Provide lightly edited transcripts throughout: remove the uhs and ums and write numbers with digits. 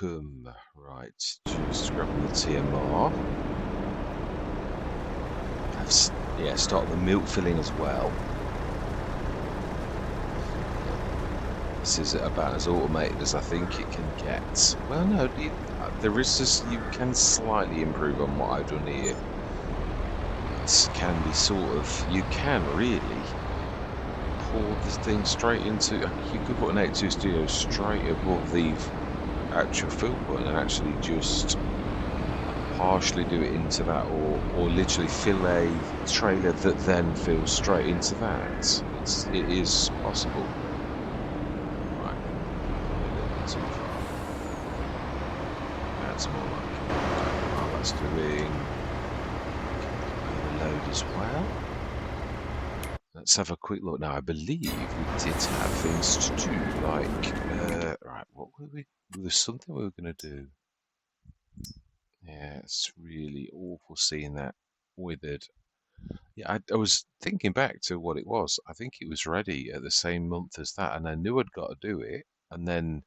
welcome. Right, just grabbing the TMR. Yeah, start the milk filling as well. This is about as automated as I think it can get. Well, no, there is just, you can slightly improve on what I've done here. It can be sort of, you can really pour this thing straight into, you could put an H2 Studio straight above the actual fill button and actually just partially do it into that, or literally fill a trailer that then fills straight into that. It is possible. Right, a little bit too far. That's more like it. While that's doing overload as well. Let's have a quick look now. I believe we did have things to do, like right, what were we? There was something we were going to do. Yeah, it's really awful seeing that withered. Yeah, I was thinking back to what it was. I think it was ready at the same month as that, and I knew I'd got to do it. And then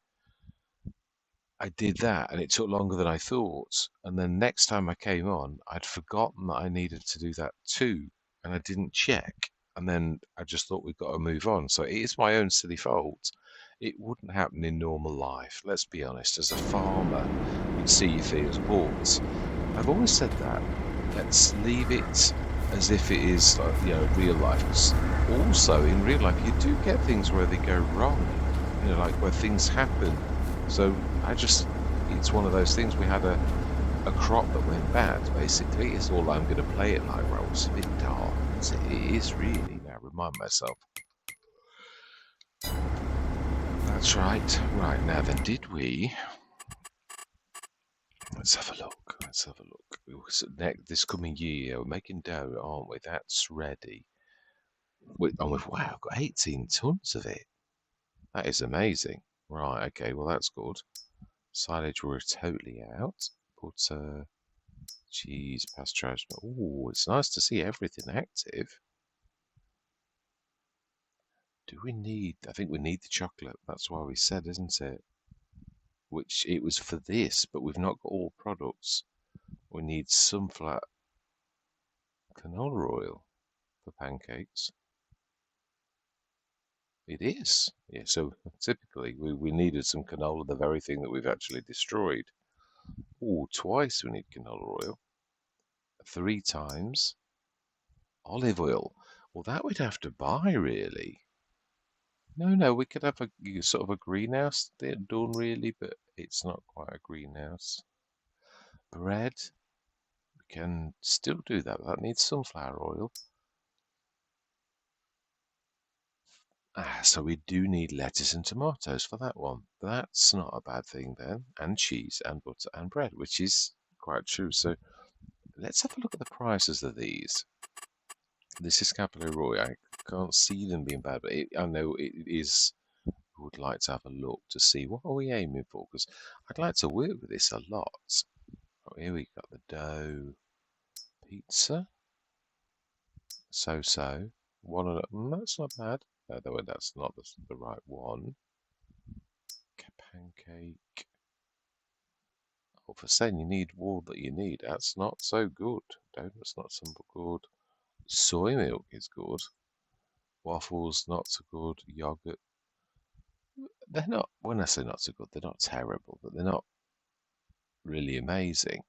I did that, and it took longer than I thought. And then next time I came on, I'd forgotten that I needed to do that too, and I didn't check. And then I just thought we've got to move on. So it is my own silly fault. It wouldn't happen in normal life. Let's be honest. As a farmer, you'd see your fields, but I've always said that. Let's leave it as if it is, real life. 'Cause also, in real life, you do get things where they go wrong. Like where things happen. So it's one of those things. We had a crop that went bad. Basically, it's all I'm going to play it like. Well, it's a bit dark. It is really. Now, remind myself. That's right. Right now, then, did we? Let's have a look. Let's have a look. This coming year, we're making dough, aren't we? That's ready. Wow, I've got 18 tons of it. That is amazing. Right, okay, well, that's good. Silage, we're totally out. Butter, cheese, pasteurized. Oh, it's nice to see everything active. Do we need, I think we need the chocolate. That's why we said, isn't it? Which it was for this, but we've not got all products. We need sunflower canola oil for pancakes. It is. Yeah, so typically we needed some canola, the very thing that we've actually destroyed. Oh, twice we need canola oil. 3 times. Olive oil. Well, that we'd have to buy, really. No, we could have a sort of a greenhouse done, really, but it's not quite a greenhouse. Bread. We can still do that, but that needs sunflower oil. So we do need lettuce and tomatoes for that one. That's not a bad thing then. And cheese and butter and bread, which is quite true. So let's have a look at the prices of these. This is Cavalier Roy. I can't see them being bad, but I know it is. Would like to have a look to see what are we aiming for, because I'd like to work with this a lot. Oh, here we got the dough pizza. So one of them. That's not bad. Though that's not the right one. Pancake. Oh, for saying you need all that you need, that's not so good. Donut's not so good. Soy milk is good. Waffles not so good. Yogurt. They're not. When I say not so good, they're not terrible, but they're not really amazing.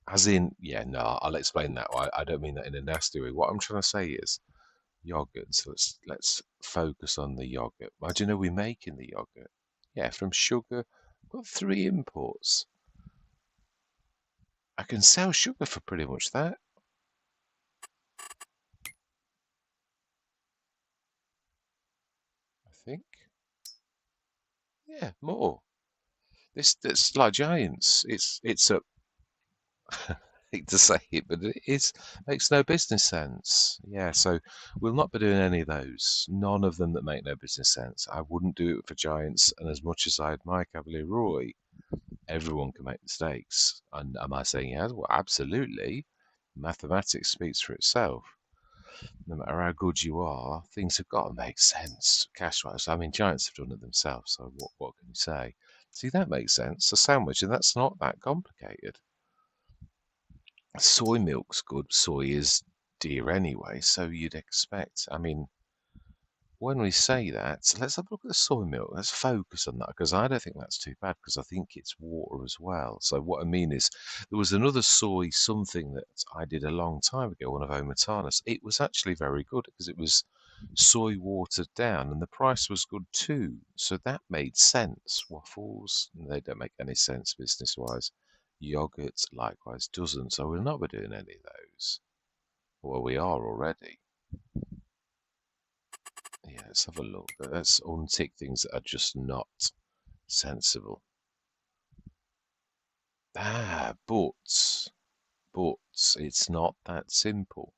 As in, yeah, no, I'll explain that. I don't mean that in a nasty way. What I'm trying to say is yogurt. So let's focus on the yogurt. How do you know we're making the yogurt? Yeah, from sugar. We've got 3 imports. I can sell sugar for pretty much that. I think. Yeah, more. It's like giants. It's a I hate to say it, but it makes no business sense. Yeah, so we'll not be doing any of those. None of them that make no business sense. I wouldn't do it for giants, and as much as I admire Cavalier Roy, everyone can make mistakes. And am I saying he has? Well, absolutely. Mathematics speaks for itself. no matter how good you are, things have got to make sense cash-wise. I mean, Giants have done it themselves, so what can you say? See, that makes sense. A sandwich, and that's not that complicated. Soy milk's good. Soy is dear anyway, so you'd expect. I mean, when we say that, so let's have a look at the soy milk. Let's focus on that because I don't think that's too bad because I think it's water as well. So what I mean is, there was another soy something that I did a long time ago, one of Omatanus. It was actually very good because it was soy watered down and the price was good too. So that made sense. Waffles, they don't make any sense business wise. Yogurt likewise doesn't. So we'll not be doing any of those. Well, we are already. Yeah, let's have a look. Let's untick things that are just not sensible. But it's not that simple.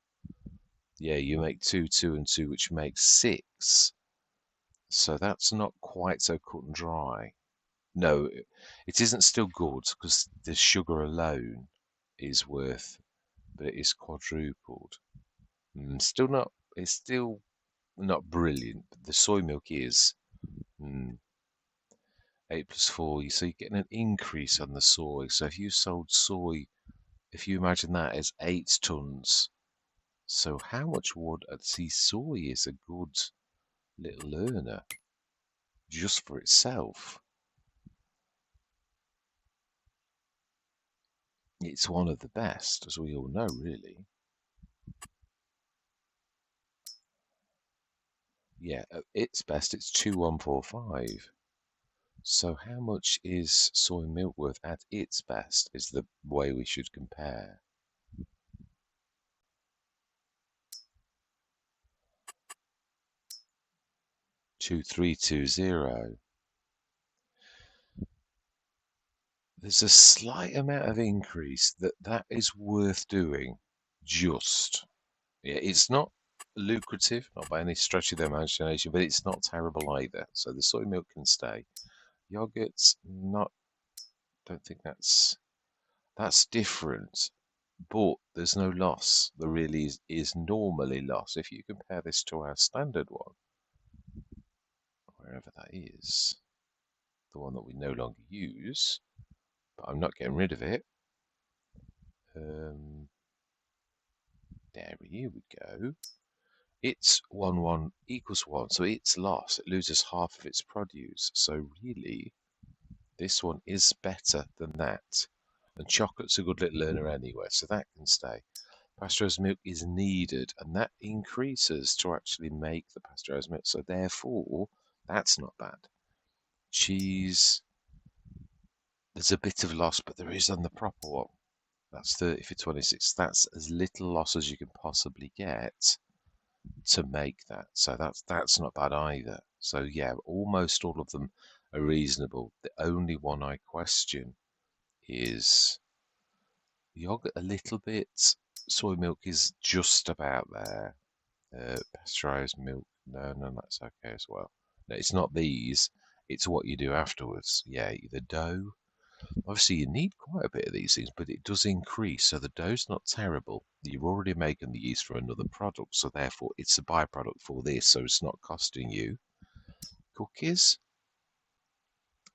Yeah, you make 2, 2, and 2, which makes 6. So that's not quite so cut and dry. No, it isn't still good because the sugar alone is worth, but it is quadrupled. Still not. It's still not brilliant. But the soy milk is. 8 plus 4, so you're getting an increase on the soy. So if you sold soy, if you imagine that as 8 tons, so how much would see soy is a good little earner just for itself. It's one of the best, as we all know, really. Yeah, at its best, it's 2145. So how much is soy milk worth at its best is the way we should compare. 2320. There's a slight amount of increase that is worth doing. Just. Yeah, it's not lucrative, not by any stretch of the imagination, but it's not terrible either. So the soy milk can stay. Yogurt's not. Don't think that's different. But there's no loss. There really is normally loss. If you compare this to our standard one, wherever that is, the one that we no longer use, but I'm not getting rid of it. Here we go. It's 1, 1 equals 1, so it's lost. It loses half of its produce. So really, this one is better than that. And chocolate's a good little learner anyway, so that can stay. Pasteurized milk is needed, and that increases to actually make the pasteurized milk. So therefore, that's not bad. Cheese, there's a bit of loss, but there is on the proper one. That's 30 for 26. That's as little loss as you can possibly get to make that. So that's not bad either. So yeah, almost all of them are reasonable. The only one I question is yogurt a little bit. Soy milk is just about there. Pasteurized milk, no, that's okay as well. No, it's not these. It's what you do afterwards. Yeah, the dough. Obviously, you need quite a bit of these things, but it does increase. So the dough's not terrible. You're already making the yeast for another product, so therefore it's a byproduct for this, so it's not costing you. Cookies,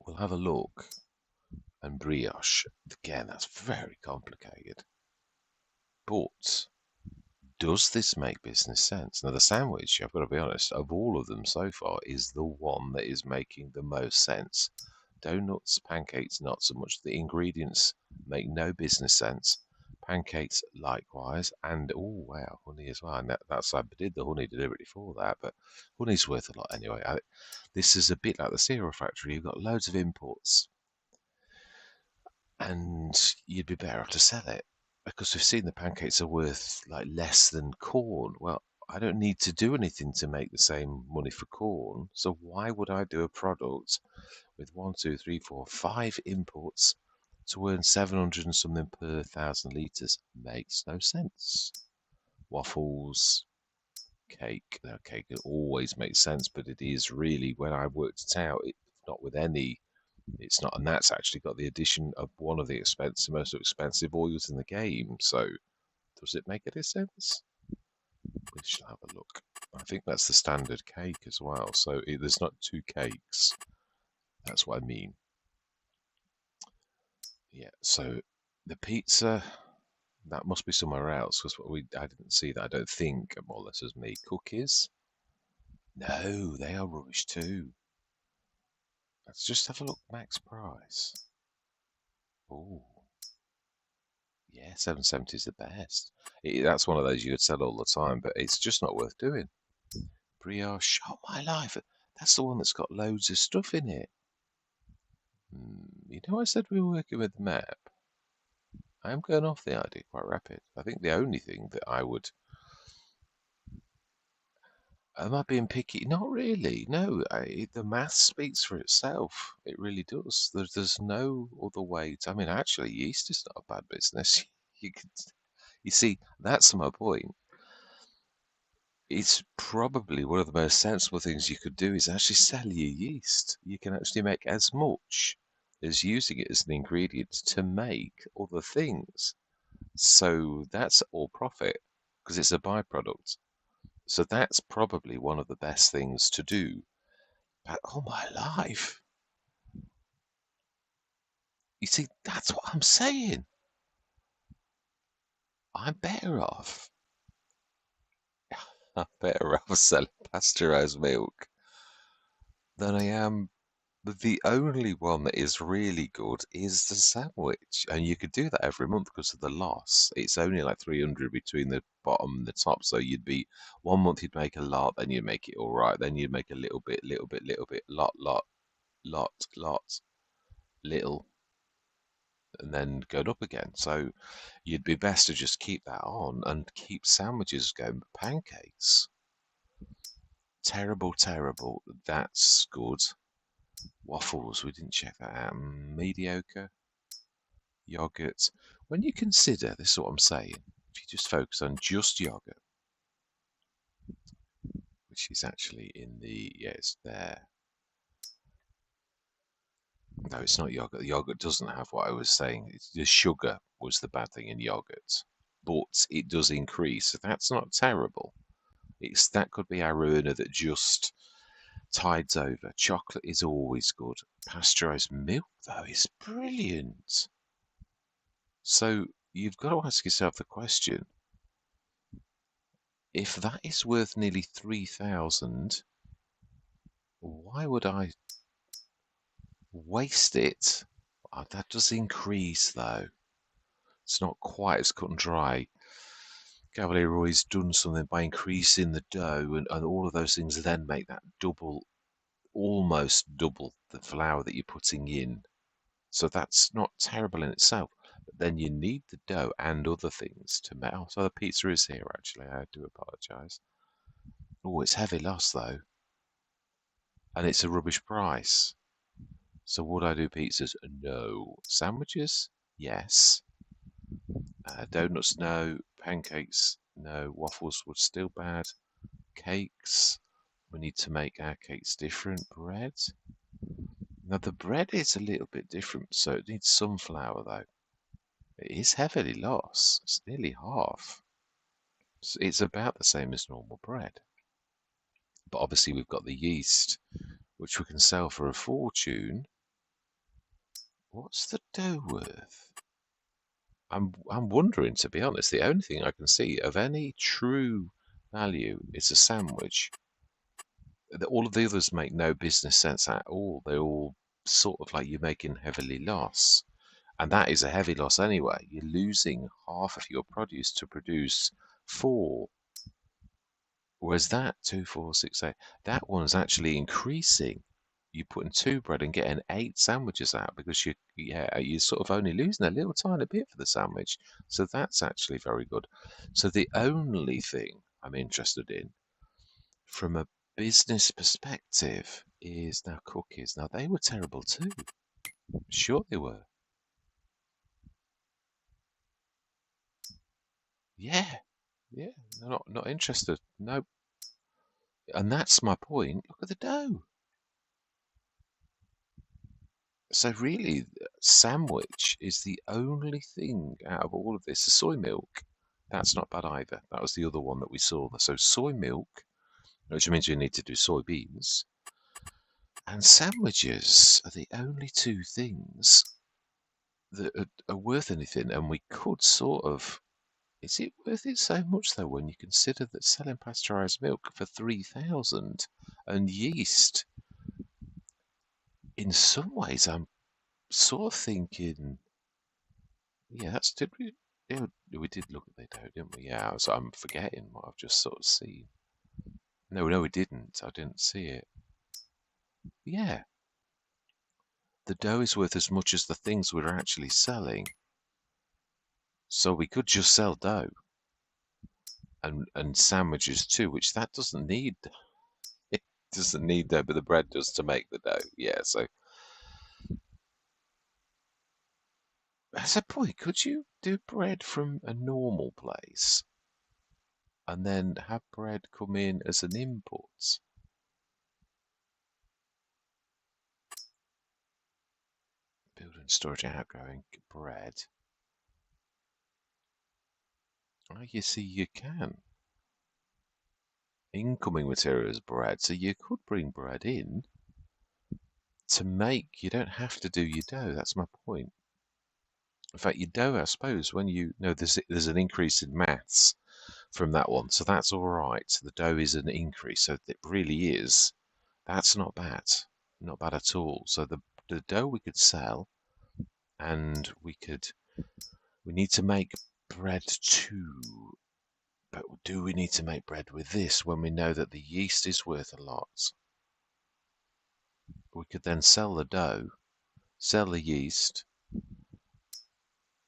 we'll have a look. And brioche, again, that's very complicated. But does this make business sense? Now, the sandwich, I've got to be honest, of all of them so far, is the one that is making the most sense. Donuts, pancakes, not so much. The ingredients make no business sense. Pancakes, likewise, and oh wow, honey as well. And that's I did the honey deliberately for that, but honey's worth a lot anyway. This is a bit like the cereal factory. You've got loads of imports, and you'd be better off to sell it because we've seen the pancakes are worth like less than corn. Well, I don't need to do anything to make the same money for corn, so why would I do a product with 1, 2, 3, 4, 5 imports to earn 700 and something per 1,000 litres? Makes no sense. Waffles, cake. Now, cake always makes sense, but it is really, when I worked it out, it's not with any. It's not, and that's actually got the addition of one of the most expensive oils in the game. So, does it make any sense? We shall have a look. I think that's the standard cake as well. So there's not two cakes. That's what I mean. Yeah. So the pizza, that must be somewhere else because I didn't see that. I don't think more or less as me. Cookies? No, they are rubbish too. Let's just have a look. Max price. Oh, yeah, 770 is the best. That's one of those you could sell all the time, but it's just not worth doing. Brioche. Oh my life, that's the one that's got loads of stuff in it. You know, I said we were working with the map. I am going off the idea quite rapid. I think the only thing that I would. Am I being picky? Not really. No, the math speaks for itself. It really does. There's no other way. I mean, actually, yeast is not a bad business. You could, you see, that's my point. It's probably one of the most sensible things you could do is actually sell your yeast. You can actually make as much as using it as an ingredient to make other things. So that's all profit because it's a byproduct. So that's probably one of the best things to do. But oh my life. You see, that's what I'm saying. I'm better off. I'm better off selling pasteurized milk than I am. The only one that is really good is the sandwich, and you could do that every month because of the loss. It's only like 300 between the bottom and the top, so you'd be 1 month you'd make a lot, then you'd make it all right, then you'd make a little bit, lot, little, and then go up again. So you'd be best to just keep that on and keep sandwiches going. Pancakes, terrible, terrible. That's good. Waffles, we didn't check that out. Mediocre. Yogurt. When you consider, this is what I'm saying, if you just focus on just yogurt, which is actually in the, yeah, it's there. No, it's not yogurt. The yogurt doesn't have what I was saying. The sugar was the bad thing in yogurt, but it does increase. So that's not terrible. That could be our ruiner that just tides over. Chocolate is always good. Pasteurized milk, though, is brilliant. So you've got to ask yourself the question, if that is worth nearly 3,000, why would I waste it? That does increase, though. It's not quite as cut and dry. Cavalier Roy's done something by increasing the dough, and all of those things then make that double, almost double the flour that you're putting in. So that's not terrible in itself. But then you need the dough and other things to make. Oh, so the pizza is here, actually. I do apologise. Oh, it's heavy loss, though. And it's a rubbish price. So would I do pizzas? No. Sandwiches? Yes. Donuts? No. Pancakes? No. Waffles would still bad. Cakes? We need to make our cakes different. Bread? Now the bread is a little bit different, so it needs some flour though. It is heavily lost. It's nearly half. So it's about the same as normal bread. But obviously we've got the yeast, which we can sell for a fortune. What's the dough worth? I'm wondering, to be honest. The only thing I can see of any true value is a sandwich. All of the others make no business sense at all. They're all sort of like you're making heavily loss. And that is a heavy loss anyway. You're losing half of your produce to produce four. Whereas that, 2, 4, 6, 8, that one's actually increasing. You're putting two bread and getting 8 sandwiches out because you're sort of only losing a little tiny bit for the sandwich. So that's actually very good. So the only thing I'm interested in from a business perspective is now cookies. Now they were terrible too. Sure they were. Yeah. Yeah. They're not interested. No. And that's my point. Look at the dough. So really, sandwich is the only thing out of all of this. The soy milk That's not bad either. That was the other one that we saw. So soy milk, which means you need to do soybeans, and sandwiches are the only two things that are worth anything. And we could sort of. Is it worth it so much though when you consider that selling pasteurized milk for 3,000 and yeast? In some ways, I'm sort of thinking, yeah, that's did we? Yeah, we did look at the dough, didn't we? Yeah, so I'm forgetting what I've just sort of seen. No, we didn't. I didn't see it. Yeah, the dough is worth as much as the things we're actually selling. So we could just sell dough and sandwiches too, which that doesn't need. It doesn't need dough, but the bread does to make the dough. Yeah, so that's a point. Could you do bread from a normal place and then have bread come in as an input? Building storage outgoing bread. Oh, you see, you can. Incoming material is bread, so you could bring bread in to make. You don't have to do your dough. That's my point. In fact, your dough, I suppose, when you know there's an increase in maths from that one, so that's all right. The dough is an increase, so it really is. That's not bad, not bad at all. So the dough we could sell, and we need to make bread too. But do we need to make bread with this when we know that the yeast is worth a lot? We could then sell the dough, sell the yeast,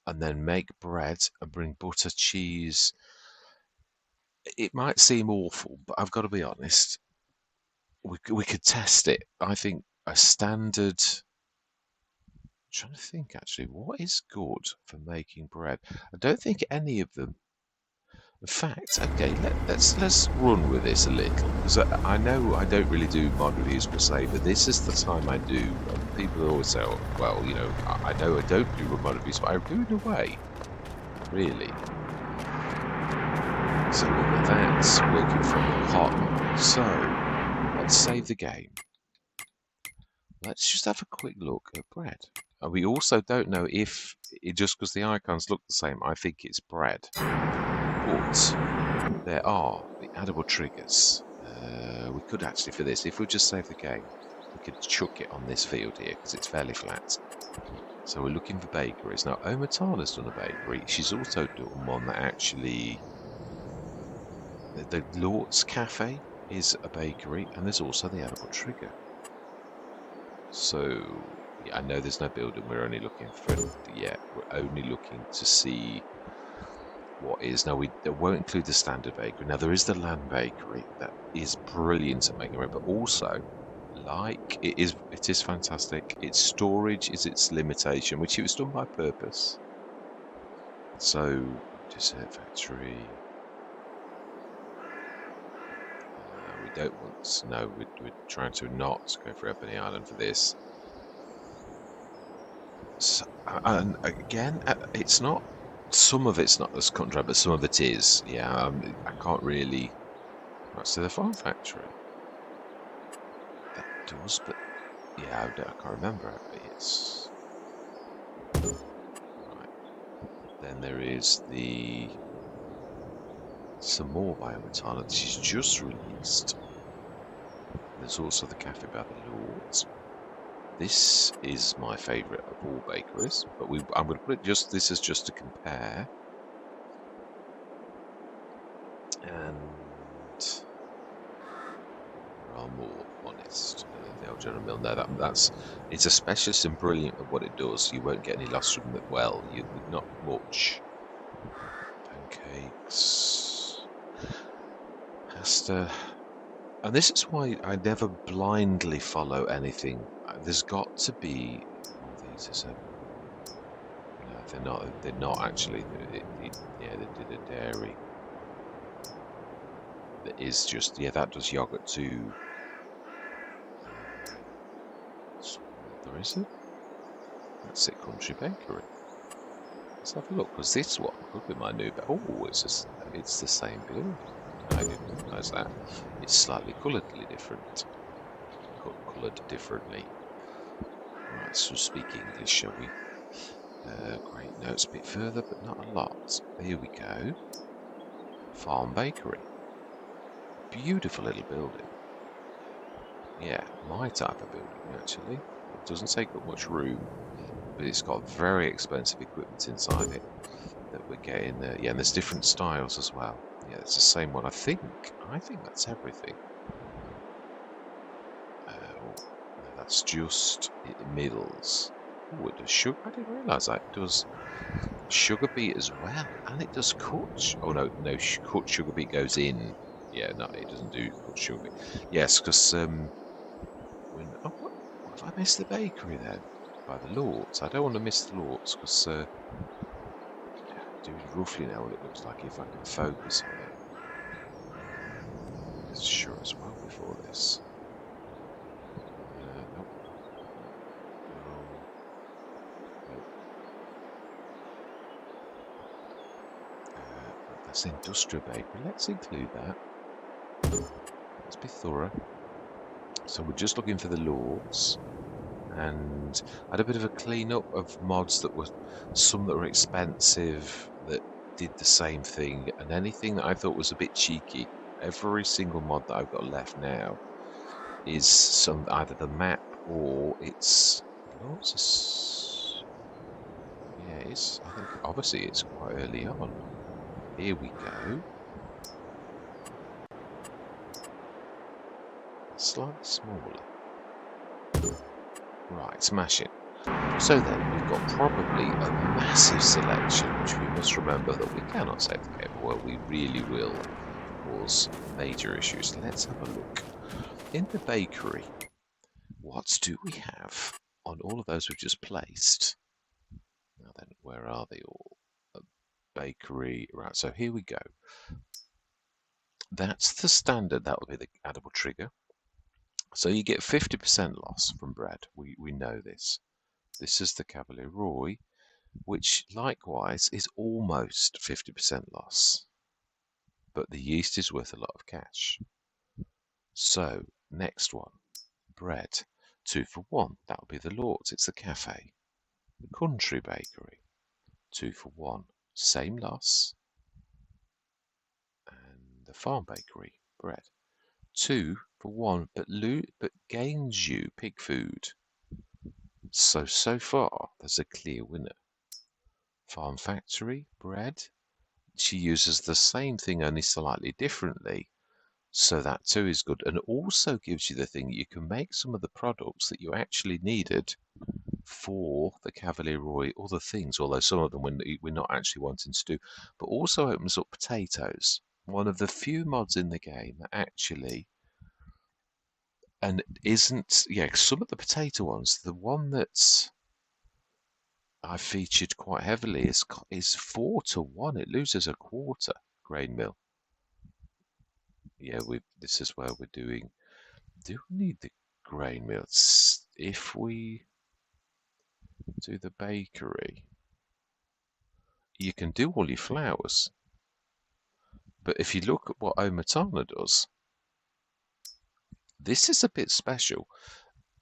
and then make bread and bring butter, cheese. It might seem awful, but I've got to be honest. We could test it. I think a standard. I'm trying to think actually, what is good for making bread? I don't think any of them. In fact, okay, let's run with this a little because I know I don't really do mod reviews per se, but this is the time I do. And people always say, oh, well, you know, I know I don't do mod reviews, but I do in a way, really. So look at that, working from the pot. So let's save the game. Let's just have a quick look at bread. And we also don't know if just because the icons look the same, I think it's bread. But there are the addable triggers. We could actually, for this, if we just save the game, we could chuck it on this field here because it's fairly flat. So we're looking for bakeries. Now, Omatana's done a bakery. She's also done one that actually. The Lort's Cafe is a bakery, and there's also the Edible Trigger. So, yeah, I know there's no building. We're only looking for. Yeah, we're only looking to see what is. Now, we won't include the standard bakery. Now, there is the land bakery that is brilliant at making bread, but also, like it is fantastic. Its storage is its limitation, which it was done by purpose. So, dessert factory. We don't want. No, we're trying to not go for Ebony Island for this. So, and again, it's not. Some of it's not as cut and dry, but some of it is. Yeah, I can't really. Right, so the farm factory. That does, but yeah, I can't remember. It's right. Then there is some more biometana that she's just released. There's also the cafe by the Lords. This is my favourite of all bakeries, but I'm going to put it just. This is just to compare. And there are more honest. The old General Mill. No, that's it's a specialist and brilliant at what it does. You won't get any loss from it. Well, you not much. Pancakes, pasta, and this is why I never blindly follow anything. There's got to be. Oh, these is a. No, they're not. They're not actually. Yeah, they did a dairy. That is just. Yeah, that does yogurt too. There is it. That's it, Country Bakery. Let's have a look, because this one could be my new. Oh, it's the same building. I didn't realise that. It's slightly colouredly different. Coloured differently. Right, so speak English, shall we? Great notes, a bit further, but not a lot. Here we go. Farm Bakery. Beautiful little building. Yeah, my type of building, actually. It doesn't take up much room, but it's got very expensive equipment inside it that we're getting. Yeah, and there's different styles as well. Yeah, it's the same one. I think that's everything. Oh, no, that's just Mills. Oh, it does sugar. I didn't realise that. It does sugar beet as well, and it does cut. Oh no, no, cut sugar beet goes in. Yeah, no, it doesn't do cut sugar beet. Yes, because when oh, what have I missed the bakery then? By the Lords. I don't want to miss the Lords because I do roughly know what it looks like if I can focus on it. It's sure as well before this. Nope. No. Nope. Right, that's industrial bakery. Let's include that. Let's be thorough. So we're just looking for the Lords. And I had a bit of a clean up of mods that were some that were expensive that did the same thing, and anything that I thought was a bit cheeky. Every single mod that I've got left now is some either the map or it's lots of yeah. It's I think obviously it's quite early on. Here we go. Slightly smaller. Right, smashing. So then, we've got probably a massive selection, which we must remember that we cannot save the game, or we really will cause major issues. Let's have a look. In the bakery, what do we have on all of those we've just placed? Now then, where are they all? A bakery, right, so here we go. That's the standard, that would be the addable trigger. So you get 50% loss from bread, we know this. This is the Cavalier Roy, which likewise is almost 50% loss, but the yeast is worth a lot of cash. So, next one, bread, 2 for 1, that would be the Lord's, it's the cafe. The country bakery, 2 for 1, same loss. And the farm bakery, bread, 2 for 1, but gains you pig food. So far, there's a clear winner. Farm factory, bread, she uses the same thing only slightly differently. So that too is good, and also gives you the thing that you can make some of the products that you actually needed for the Cavalier Roy, other things, although some of them we're not actually wanting to do, but also opens up potatoes. One of the few mods in the game that actually, and isn't, yeah, some of the potato ones, the one that's I featured quite heavily is 4 to 1. It loses a quarter, grain mill. Yeah, this is where we're doing. Do we need the grain mills? If we do the bakery, you can do all your flours. But if you look at what Omatana does, this is a bit special.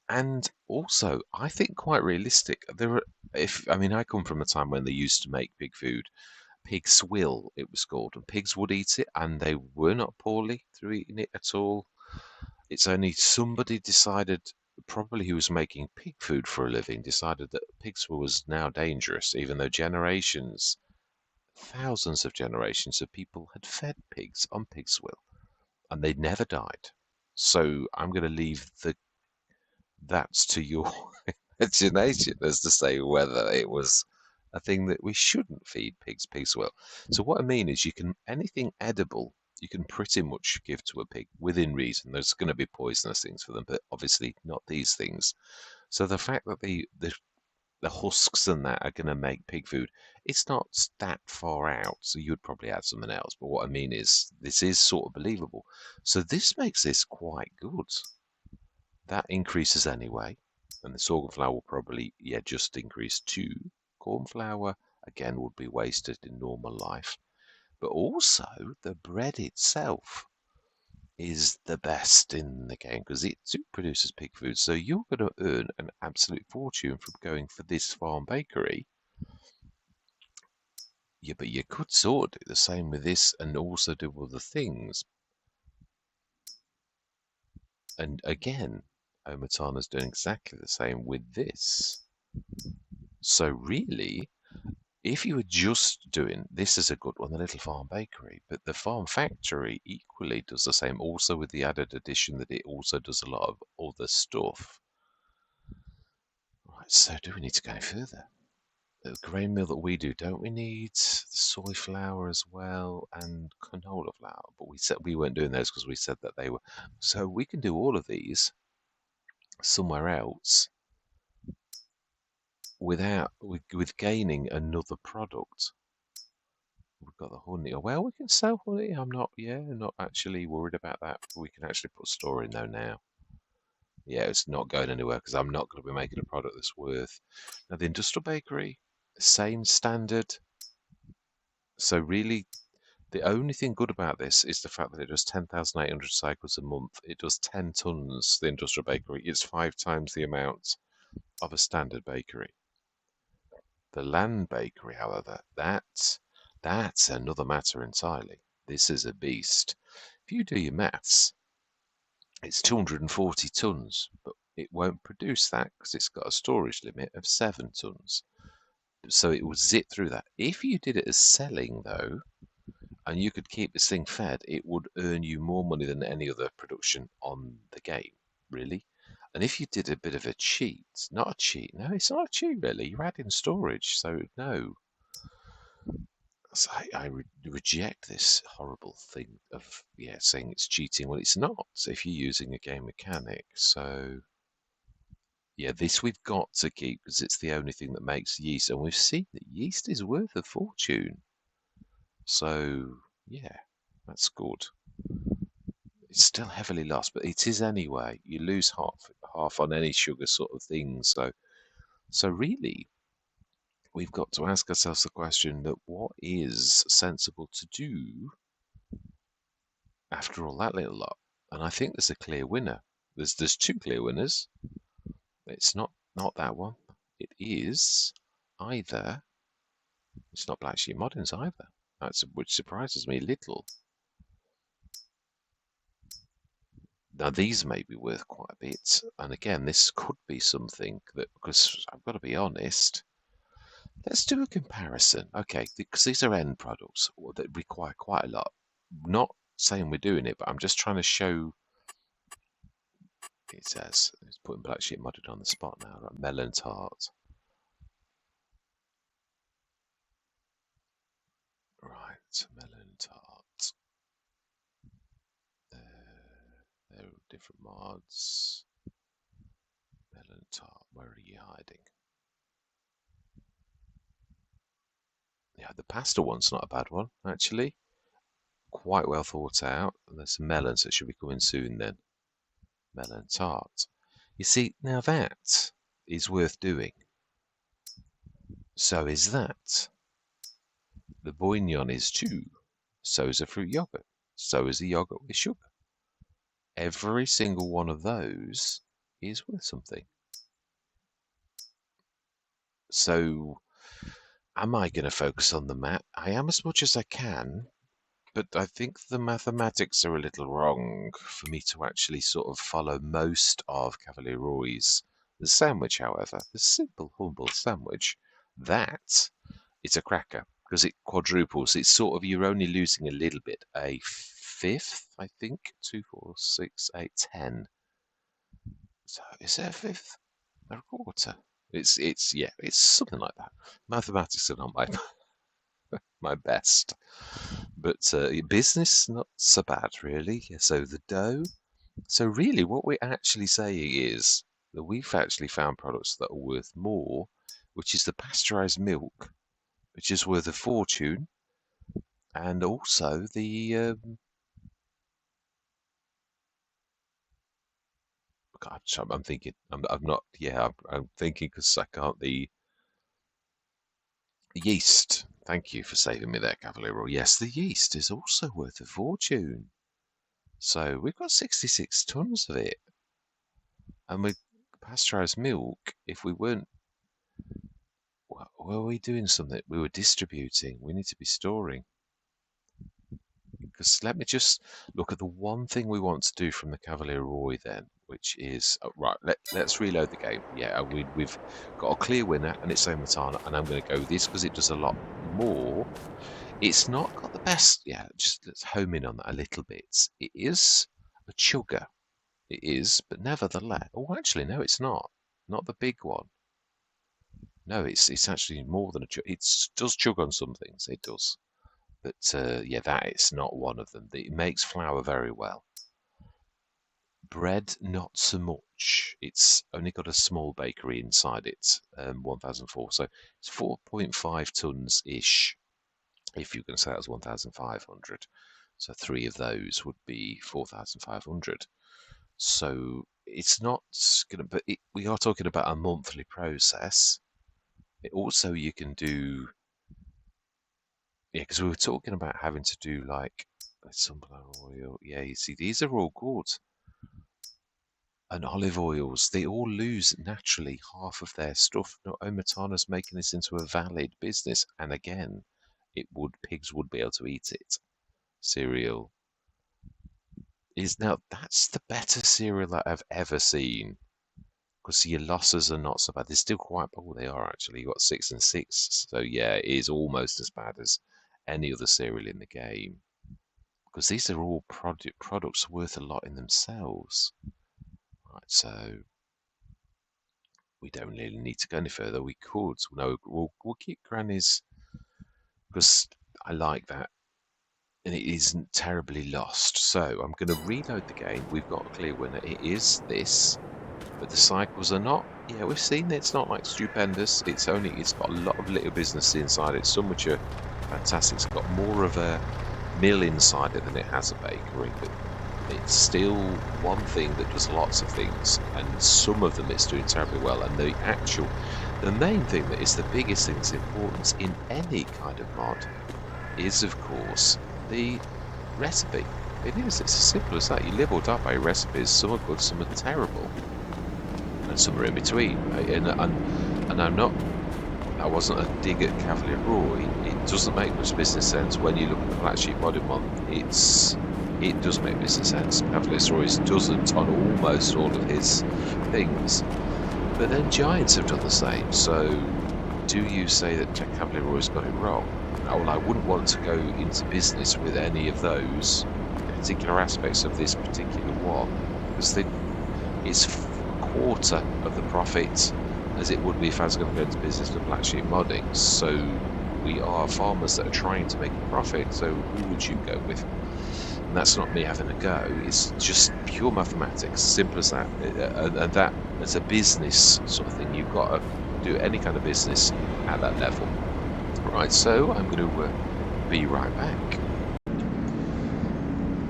And also, I think quite realistic. I come from a time when they used to make pig food. Pig swill, it was called, and pigs would eat it, and they were not poorly through eating it at all. It's only somebody decided, probably who was making pig food for a living, decided that pigs was now dangerous, even though generations, thousands of generations of people had fed pigs on pig swill, and they never died. So I'm going to leave that's to your imagination as to say whether it was a thing that we shouldn't feed pigs pig swill. So what I mean is, you can anything edible you can pretty much give to a pig within reason. There's going to be poisonous things for them, but obviously not these things. So the fact that the husks and that are going to make pig food, it's not that far out. So you'd probably add something else. But what I mean is, this is sort of believable. So this makes this quite good. That increases anyway, and the sorghum flour will probably, yeah, just increase to corn flour again, would be wasted in normal life. But also, the bread itself is the best in the game because it too produces pig food. So you're going to earn an absolute fortune from going for this farm bakery. Yeah, but you could sort of do the same with this and also do other things. And again, Omatana's doing exactly the same with this. So really, if you were just doing this is a good one, the little farm bakery, but the farm factory equally does the same, also with the added addition that it also does a lot of other stuff. Right, so do we need to go any further? The grain mill that we do, don't we need soy flour as well and canola flour? But we said we weren't doing those because we said that they were. So we can do all of these somewhere else without with gaining another product. We've got the honey. Well, we can sell honey. I'm not, yeah, not actually worried about that. We can actually put store in though now. Yeah, it's not going anywhere because I'm not going to be making a product that's worth. Now, the industrial bakery, same standard. So really, the only thing good about this is the fact that it does 10,800 cycles a month. It does 10 tons, the industrial bakery. It's 5 times the amount of a standard bakery. The land bakery, however, that's another matter entirely. This is a beast. If you do your maths, it's 240 tons, but it won't produce that because it's got a storage limit of 7 tons. So it will zip through that. If you did it as selling, though, and you could keep this thing fed, it would earn you more money than any other production on the game, really. And if you did a bit of a cheat, not a cheat, no, it's not a cheat really. You're adding storage, so no. So I reject this horrible thing of saying it's cheating. Well, it's not if you're using a game mechanic. So yeah, this we've got to keep because it's the only thing that makes yeast, and we've seen that yeast is worth a fortune. So yeah, that's good. It's still heavily lost, but it is anyway. You lose half on any sugar sort of thing. So really, we've got to ask ourselves the question that what is sensible to do after all that little lot? And I think there's a clear winner. There's two clear winners. It's not that one. It is either. It's not Black Sheep Moddings either. Which surprises me a little. Now these may be worth quite a bit, and again, this could be something that because I've got to be honest. Let's do a comparison, okay? Because these are end products that require quite a lot. Not saying we're doing it, but I'm just trying to show. It says it's putting Black Sheep Modded on the spot now. Right? Melon tart. Right, melon tart. There are different mods. Melon tart, where are you hiding? Yeah, the pasta one's not a bad one, actually. Quite well thought out. And there's some melons that should be coming soon then. Melon tart. You see, now that is worth doing. So is that. The bouillon is too. So is a fruit yogurt. So is the yogurt with sugar. Every single one of those is worth something. So, am I going to focus on the math? I am as much as I can, but I think the mathematics are a little wrong for me to actually sort of follow most of Cavalier Roy's. The sandwich, however, the simple, humble sandwich, that is a cracker because it quadruples. It's sort of, you're only losing a little bit, a fifth, I think, 2, 4, 6, 8, 10. So is it a fifth? A quarter? It's something like that. Mathematics are not my best, but business not so bad really. So the dough. So really, what we're actually saying is that we've actually found products that are worth more, which is the pasteurized milk, which is worth a fortune, and also the God, I'm thinking. I'm not. Yeah, I'm thinking because I can't. Yeast. Thank you for saving me there, Cavalier Roy. Yes, the yeast is also worth a fortune. So we've got 66 tons of it. And with pasteurized milk, if we weren't, were we doing something? We were distributing. We need to be storing. Because let me just look at the one thing we want to do from the Cavalier Roy then, which is, right, let's reload the game. Yeah, we've got a clear winner, and it's Omatana, and I'm going to go with this because it does a lot more. It's not got the best, yeah, just let's home in on that a little bit. It is a chugger. It is, but nevertheless, oh, actually, no, it's not. Not the big one. No, it's actually more than a chug. It does chug on some things, it does. But yeah, that is not one of them. It makes flour very well. Bread, not so much. It's only got a small bakery inside it, 1004. So it's 4.5 tons ish, if you can say that was 1,500. So 3 of those would be 4,500. So it's not going to, but we are talking about a monthly process. It also, you can do, yeah, because we were talking about having to do like sunflower oil. Yeah, you see, these are all good. And olive oils, they all lose naturally half of their stuff. No, Omatana's making this into a valid business. And again, pigs would be able to eat it. Cereal is now, that's the better cereal that I've ever seen. Because your losses are not so bad. They're still quite, oh, they are actually. You got 6 and 6. So yeah, it is almost as bad as any other cereal in the game. Because these are all products worth a lot in themselves. Right, so we don't really need to go any further. We could. No, we'll keep Granny's because I like that. And it isn't terribly lost. So I'm going to reload the game. We've got a clear winner. It is this. But the cycles are not. Yeah, we've seen it's not like stupendous. It's got a lot of little business inside it. Some which are fantastic. It's got more of a mill inside it than it has a bakery. But it's still one thing that does lots of things, and some of them it's doing terribly well. And the main thing that is the biggest thing that's important in any kind of mod is, of course, the recipe. It is. It's as simple as that. You live or die by recipes. Some are good, some are terrible, and some are in between. Right? And I'm not. I wasn't a dig at Cavalier Roy. It doesn't make much business sense when you look at the Black Sheep Modded month. It does make business sense. Cavalier Roy doesn't on almost all of his things. But then Giants have done the same. So do you say that Cavalier Roy's got it wrong? Well, I wouldn't want to go into business with any of those particular aspects of this particular one, because it's a quarter of the profit as it would be if I was going to go into business with Black Sheep Modding. So we are farmers that are trying to make a profit, so who would you go with? And that's not me having a go, it's just pure mathematics, simple as that. And that, as a business sort of thing, you've got to do any kind of business at that level. Right, so I'm going to be right back.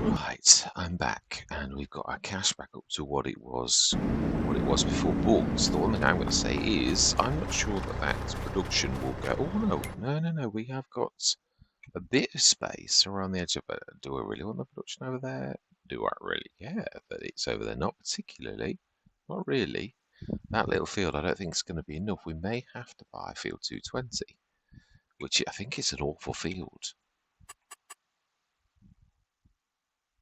Right, I'm back, and we've got our cash back up to what it was before. But the one thing I'm going to say is I'm not sure that production will go. Oh no! We have got a bit of space around the edge of it. Do I really want the production over there? Do I really care that it's over there? Not particularly. Not really. That little field I don't think is going to be enough. We may have to buy field 220, which I think is an awful field.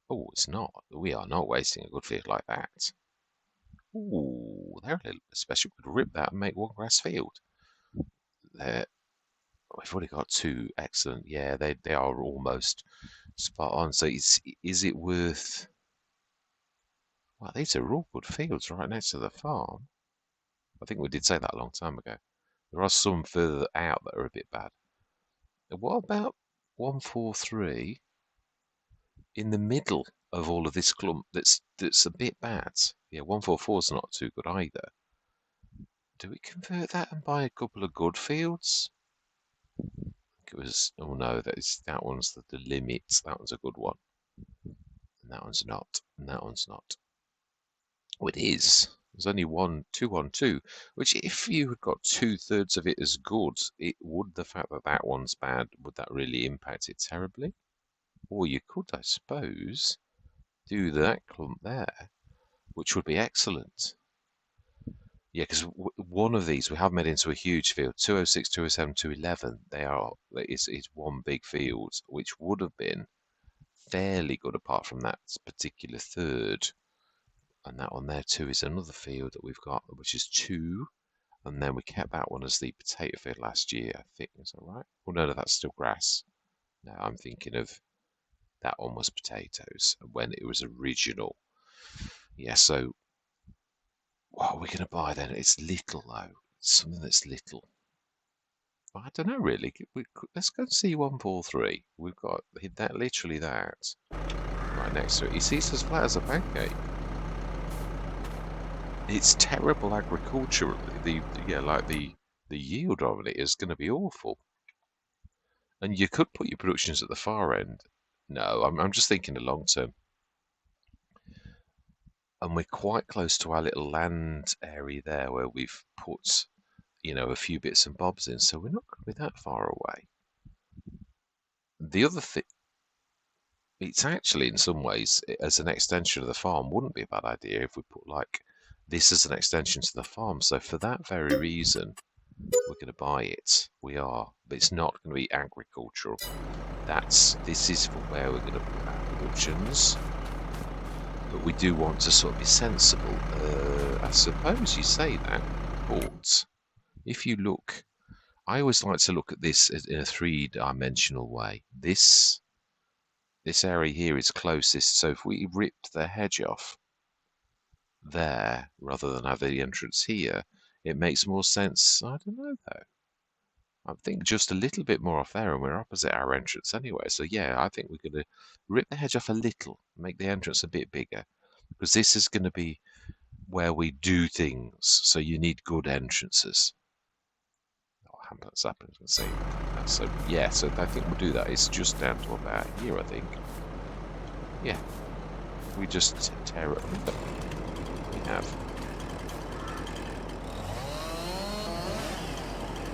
Oh, it's not. We are not wasting a good field like that. Ooh, they're a little, especially we could rip that and make one grass field. There, we've already got 2 excellent. Yeah, they are almost spot on. So is it worth? Well, these are all good fields right next to the farm. I think we did say that a long time ago. There are some further out that are a bit bad. What about 143 in the middle of all of this clump that's a bit bad? Yeah, 144 is not too good either. Do we convert that and buy a couple of good fields? I think it was. Oh no, that one's the limit. That one's a good one. And that one's not. And that one's not. Oh, it is. There's only 2 on 2, which if you had got 2/3 of it as good, it would, the fact that that one's bad, would that really impact it terribly? Or you could, I suppose, do that clump there, which would be excellent. Yeah, because one of these we have made into a huge field, 206, 207, 211. It's one big field, which would have been fairly good apart from that particular third. And that one there too is another field that we've got, which is 2. And then we kept that one as the potato field last year, I think. Is that right? Oh, no, that's still grass. No, I'm thinking of that one was potatoes when it was original. Yeah, so what are we going to buy then? It's little, though. It's something that's little. I don't know, really. Let's go and see 143. We've got that, literally that, right next to it. You see, it's as flat as a pancake. It's terrible agriculturally. The yield of it is going to be awful. And you could put your productions at the far end. No, I'm just thinking the long term. And we're quite close to our little land area there where we've put, a few bits and bobs in, so we're not going to be that far away. The other thing, it's actually in some ways, as an extension of the farm, wouldn't be a bad idea if we put like this as an extension to the farm. So for that very reason, we're going to buy it. We are, but it's not going to be agricultural. This is for where we're going to put our productions. But we do want to sort of be sensible. I suppose you say that, but if you look, I always like to look at this in a 3-dimensional way. This area here is closest, so if we rip the hedge off there rather than have the entrance here, it makes more sense. I don't know though. I think just a little bit more off there, and we're opposite our entrance anyway. So yeah, I think we're going to rip the hedge off a little, make the entrance a bit bigger, because this is going to be where we do things. So you need good entrances. Oh, that's happened. See. So yeah, so I think we'll do that. It's just down to about here, I think. Yeah, we just tear it. We have.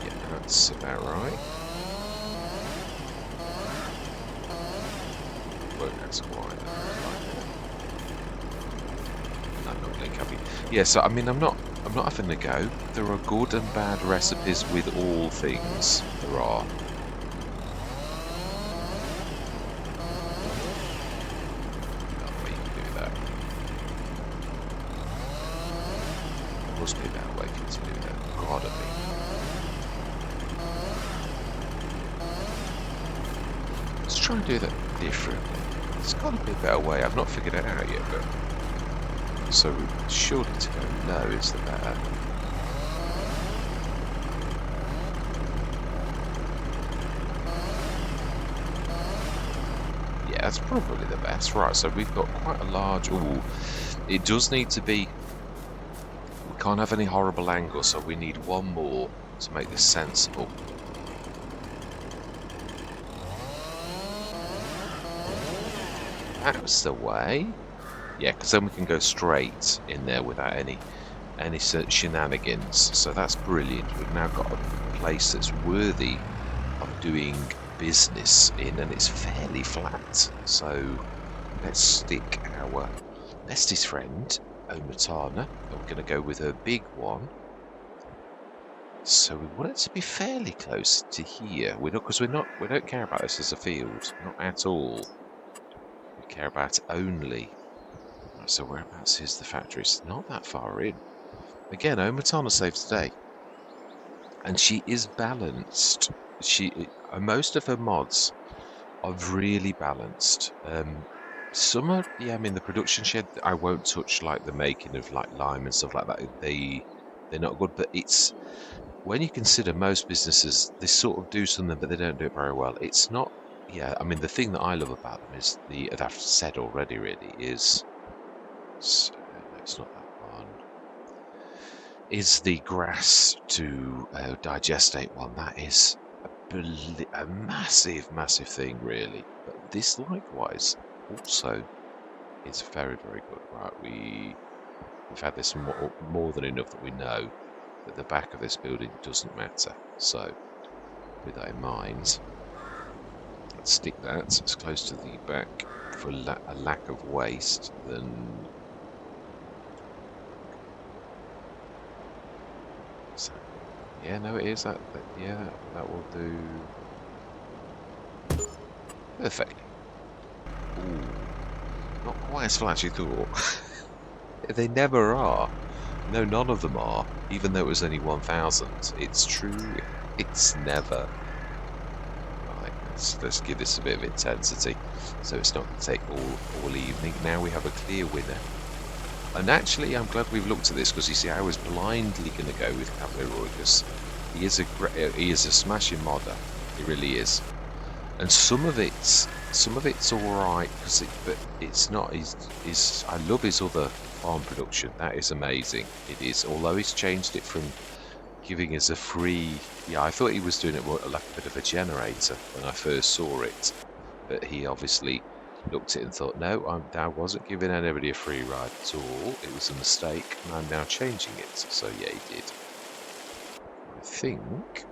Yeah, that's about right. Well, that's quite. I'm not going to cover you. Yeah, so I mean, I'm not having a go. There are good and bad recipes with all things. There are. No way you can do that. There must be a better way for you to do that. Gotta be. Let's try and do that differently. There's got to be a better way. I've not figured it out yet, but. So surely to go low is the better. Yeah, that's probably the best. Right, so we've got quite a large... Ooh, it does need to be... We can't have any horrible angles, so we need one more to make this sensible. That's the way. Yeah, because then we can go straight in there without any shenanigans. So that's brilliant. We've now got a place that's worthy of doing business in, and it's fairly flat. So let's stick our bestest friend, Omatana. We're going to go with her big one. So we want it to be fairly close to here. We don't care about this as a field, not at all. We care about it only. So whereabouts is the factory? It's not that far in. Again, Omatana saves the day. And she is balanced. Most of her mods are really balanced. Some are, yeah, I mean, the production shed, I won't touch, like the making of like lime and stuff like that. They're not good, but it's, when you consider most businesses, they sort of do something, but they don't do it very well. It's not, yeah, I mean, the thing that I love about them is that I've said already, really, is, so, no, it's not that one, is the grass to digestate one. That is a massive, massive thing, really. But this, likewise, also is very, very good. Right, we've had this more than enough that we know that the back of this building doesn't matter. So with that in mind, let's stick that as close to the back for a lack of waste than. So, yeah, no, it is yeah, that will do perfectly. Ooh, not quite as flat as you thought. They never are. No, none of them are. Even though it was only 1,000, it's true. It's never. Right, let's give this a bit of intensity, so it's not going to take all evening. Now we have a clear winner. And actually, I'm glad we've looked at this, because you see, I was blindly going to go with Cavalier Roy, because he is a smashing modder. He really is. And some of it's all right, but it's not. I love his other farm production. That is amazing. It is. Although he's changed it from giving us a free. Yeah, I thought he was doing it more like a bit of a generator when I first saw it, but he obviously looked at it and thought, no, I wasn't giving anybody a free ride at all. It was a mistake, and I'm now changing it. So yeah, he did. I think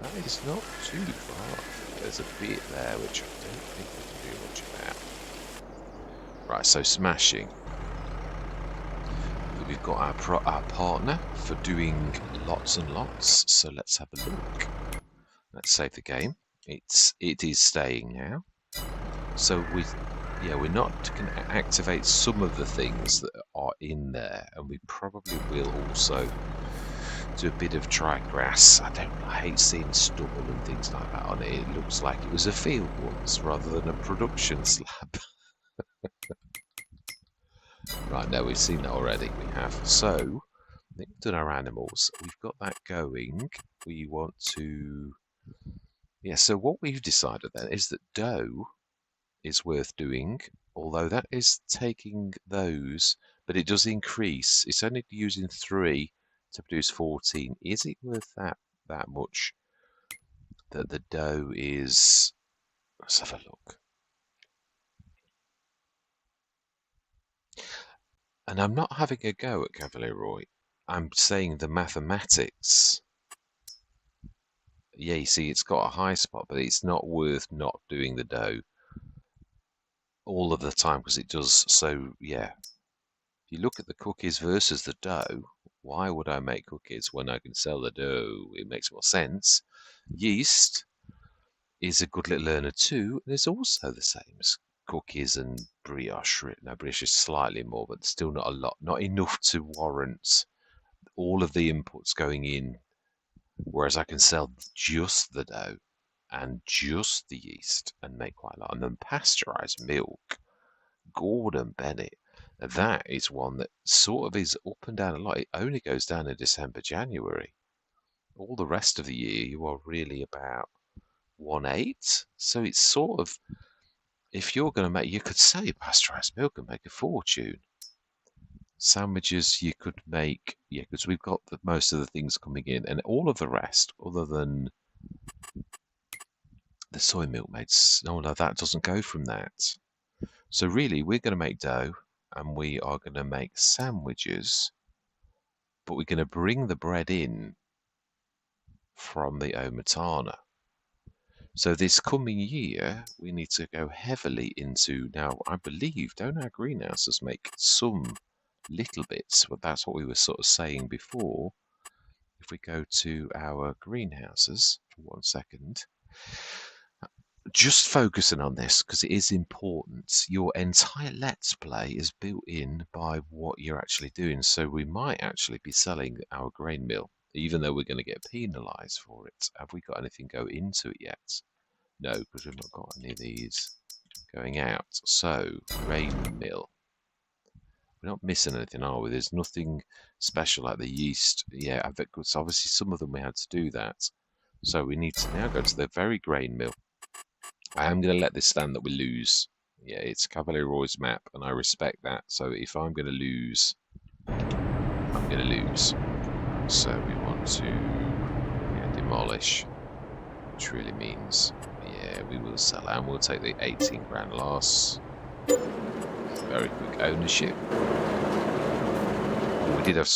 that is not too far. There's a bit there which I don't think we can do much about. Right, so smashing. We've got our partner for doing lots and lots. So let's have a look. Let's save the game. It is staying now. So we're not going to activate some of the things that are in there, and we probably will also do a bit of dry grass. I hate seeing stubble and things like that on it. It looks like it was a field once rather than a production slab. Right, no, we've seen that already. We have. So, I think we've done our animals. We've got that going. We want to. Yeah, so what we've decided then is that dough is worth doing, although that is taking those, but it does increase. It's only using 3 to produce 14. Is it worth that much? That the dough is. Let's have a look. And I'm not having a go at Cavalier Roy. I'm saying the mathematics. Yeah, you see, it's got a high spot, but it's not worth not doing the dough all of the time, because it does. So yeah, if you look at the cookies versus the dough, why would I make cookies when I can sell the dough? It makes more sense. Yeast is a good little earner too, and it's also the same as cookies and brioche. Now brioche is slightly more, but still not a lot, not enough to warrant all of the inputs going in. Whereas I can sell just the dough and just the yeast and make quite a lot. And then pasteurized milk, Gordon Bennett, that is one that sort of is up and down a lot. It only goes down in December, January. All the rest of the year, you are really about 1/8. So it's sort of, if you're going to make, you could sell your pasteurized milk and make a fortune. Sandwiches you could make, yeah, because we've got most of the things coming in, and all of the rest, other than the soy milk mates, no, that doesn't go from that. So really, we're going to make dough, and we are going to make sandwiches, but we're going to bring the bread in from the Omatana. So this coming year, we need to go heavily into, now I believe, don't our greenhouses make some little bits? But that's what we were sort of saying before. If we go to our greenhouses for 1 second, just focusing on this because it is important. Your entire Let's Play is built in by what you're actually doing. So we might actually be selling our grain mill, even though we're going to get penalised for it. Have we got anything go into it yet? No, because we've not got any of these going out. So, grain mill. We're not missing anything, are we? There's nothing special like the yeast. Yeah, because obviously some of them we had to do that. So we need to now go to the very grain mill. I am going to let this stand that we lose. Yeah, it's Cavalier Roy's map, and I respect that. So if I'm going to lose, I'm going to lose. So we want to demolish, which really means, yeah, we will sell and we'll take the 18 grand loss. Very quick ownership. did have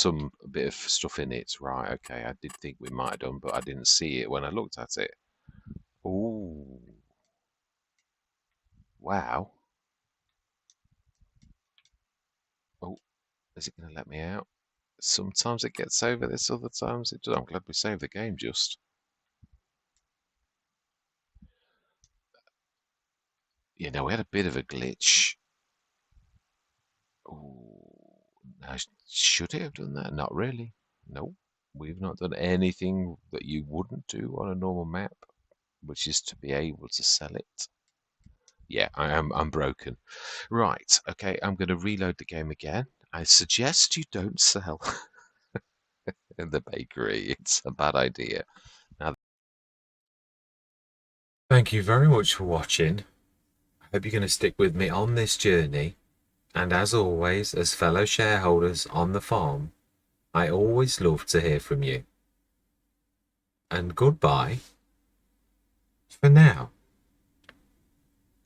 a bit of stuff in it, right? Okay, I did think we might have done, but I didn't see it when I looked at it. Ooh, wow. Oh, is it going to let me out? Sometimes it gets over this, other times it doesn't. I'm glad we saved the game just. You know, we had a bit of a glitch. Ooh, now, should it have done that? Not really. No, we've not done anything that you wouldn't do on a normal map, which is to be able to sell it. Yeah, I'm broken. Right, okay, I'm going to reload the game again. I suggest you don't sell in the bakery. It's a bad idea. Now, Thank you very much for watching. I hope you're going to stick with me on this journey. And as always, as fellow shareholders on the farm, I always love to hear from you. And goodbye for now.